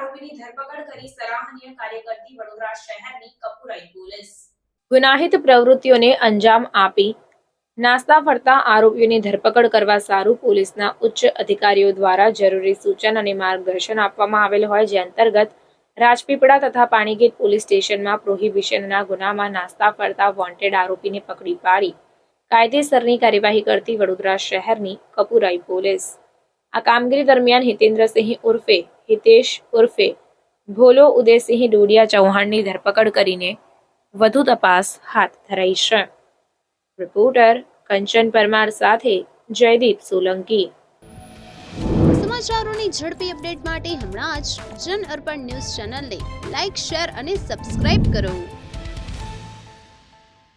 આરોપીની ધરપકડ કરી સરાહનીય કાર્ય કરતી વડોદરા શહેરની કપુરાઈ પોલીસ। ગુનાહિત પ્રવૃત્તિઓને અંજામ આપી નાસ્તા ફરતા આરોપીઓની ધરપકડ કરવા સારું પોલીસના ઉચ્ચ અધિકારીઓ દ્વારા જરૂરી સૂચન અને માર્ગદર્શન આપવામાં આવેલ હોય, જે અંતર્ગત રાજપીપળા તથા પાણીગેટ પોલીસ સ્ટેશનમાં પ્રોહિબિશનના ગુનામાં નાસ્તા ફરતા વોન્ટેડ આરોપીને પકડી પાડી કાયદેસરની કાર્યવાહી કરતી વડોદરા શહેરની કપુરાઈ પોલીસ। આ કામગીરી દરમિયાન હિતેન્દ્રસિંહ ઉર્ફે હિતેશ ઉર્ફે ભોલો ઉદયસિંહ ડોડિયા ચૌહાણની ધરપકડ કરીને વધુ તપાસ હાથ ધરાઈ છે। રિપોર્ટર કંચન પરમાર સાથે જયદીપ સોલંકી। સમાચારોની ઝડપી અપડેટ માટે હમણાં જ જન અર્પણ ન્યૂઝ ચેનલને લાઇક, શેર અને સબસ્ક્રાઇબ કરો।